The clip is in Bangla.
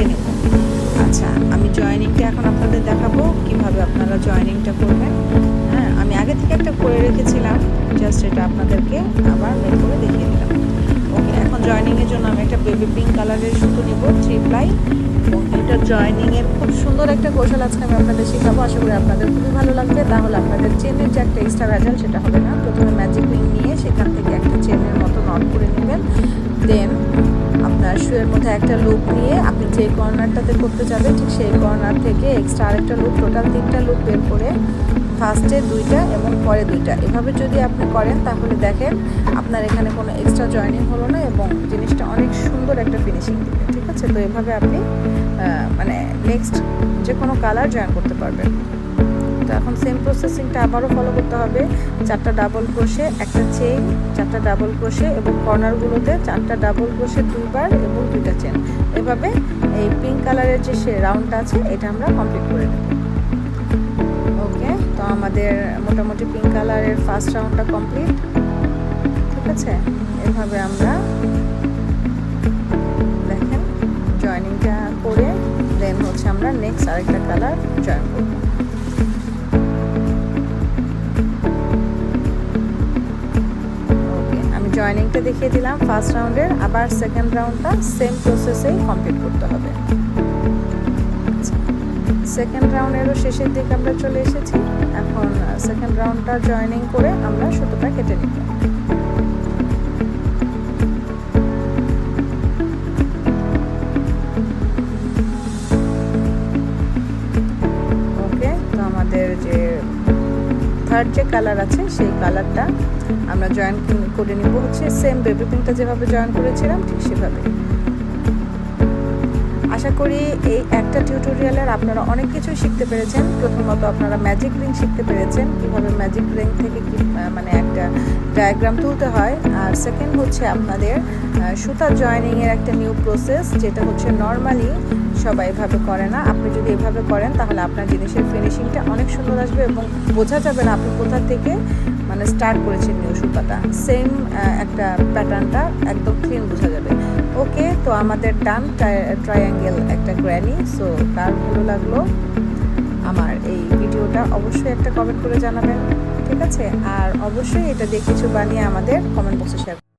কেটে নেব। আচ্ছা, আমি জয়েনিংটা এখন আপনাদের দেখাবো কিভাবে আপনারা জয়েনিংটা করবেন। হ্যাঁ, আমি আগে থেকে একটা করে রেখেছিলাম, জাস্ট এটা আপনাদেরকে আবার বের করে দেখিয়ে দিলাম। ওকে, এখন জয়েনিংয়ের জন্য আমি একটা বেবি পিঙ্ক কালারের সুতো নিব 3 প্লাই, এবং এটা জয়েনিংয়ের খুব সুন্দর একটা কৌশল আজকে আমি আপনাদের শেখাবো। আশা করি আপনাদের খুবই ভালো লাগবে। তাহলে আপনাদের চেনের যে একটা এক্সট্রা ভেজাল সেটা হবে না। প্রথমে ম্যাজিক রিং নিয়ে সেখান থেকে একটা চেনের মতো নট করে নেবেন। দেন আপনার শুয়ের মধ্যে একটা লুপ নিয়ে আপনি যে কর্নারটাতে করতে যাবেন ঠিক সেই কর্নার থেকে এক্সট্রা আরেকটা লুপ, টোটাল 3টা লুপ বের করে ফার্স্টে 2টা এবং পরে 2টা, এভাবে যদি আপনি করেন তাহলে দেখেন আপনার এখানে কোনো এক্সট্রা জয়েনিং হলো না এবং জিনিসটা অনেক সুন্দর একটা ফিনিশিং দিবে। ঠিক আছে, তো এভাবে আপনি মানে নেক্সট যে কোনো কালার জয়েন করতে পারবেন। তো এখন সেম প্রসেসিংটা আবারও ফলো করতে হবে। 4টা ডাবল ক্রোশে, একটা চেইন, 4টা ডাবল ক্রোশে এবং কর্নারগুলোতে 4টা ডাবল ক্রোশে 2বার এবং 2টা চেন। এভাবে এই পিঙ্ক কালারের যে রাউন্ডটা আছে এটা আমরা কমপ্লিট করে নেব। ওকে, তো আমাদের মোটামুটি পিঙ্ক কালারের ফার্স্ট রাউন্ডটা কমপ্লিট। ঠিক আছে, এভাবে আমরা দেখেন জয়েনিংটা করে দেন হচ্ছে আমরা নেক্সট আরেকটা কালার জয়েন করব। জয়েনিংটা দেখিয়ে দিলাম ফার্স্ট রাউন্ডের, আবার সেকেন্ড রাউন্ডটা সেম প্রসেসেই কমপ্লিট করতে হবে। সেকেন্ড রাউন্ডেরও শেষের দিকে আমরা চলে এসেছি। এখন সেকেন্ড রাউন্ডটা জয়েনিং করে আমরা সুতোটা কেটে নিব। ওকে, তো আমাদের যে থার্ড যে কালার আছে সেই কালারটা আমরা জয়েন করে নিব হচ্ছে সেম বেবি পিঙ্কটা যেভাবে জয়েন করেছিলাম ঠিক সেভাবে। আশা করি এই একটা টিউটোরিয়ালের আপনারা অনেক কিছুই শিখতে পেরেছেন। প্রথমত আপনারা ম্যাজিক রিং শিখতে পেরেছেন, কীভাবে ম্যাজিক রিং থেকে কি মানে একটা ডায়াগ্রাম তুলতে হয়। আর সেকেন্ড হচ্ছে আপনাদের সুতা জয়েনিংয়ের একটা নিউ প্রসেস, যেটা হচ্ছে নর্মালি সবাই এভাবে করে না। আপনি যদি এভাবে করেন তাহলে আপনার জিনিসের ফিনিশিংটা অনেক সুন্দর আসবে এবং বোঝা যাবে না আপনি কোথা থেকে মানে স্টার্ট করেছেন নিউ সুতাটা। সেম একটা প্যাটার্নটা একদম ক্লিন বোঝা যাবে। ওকে, তো আমাদের ডান ট্রায়াঙ্গেল একটা গ্র্যানি। সো কার ভালো লাগলো আমার এই ভিডিওটা অবশ্যই একটা কমেন্ট করে জানাবেন। ঠিক আছে, আর অবশ্যই এটা দিয়ে কিছু বানিয়ে আমাদের কমেন্ট বক্সে শেয়ার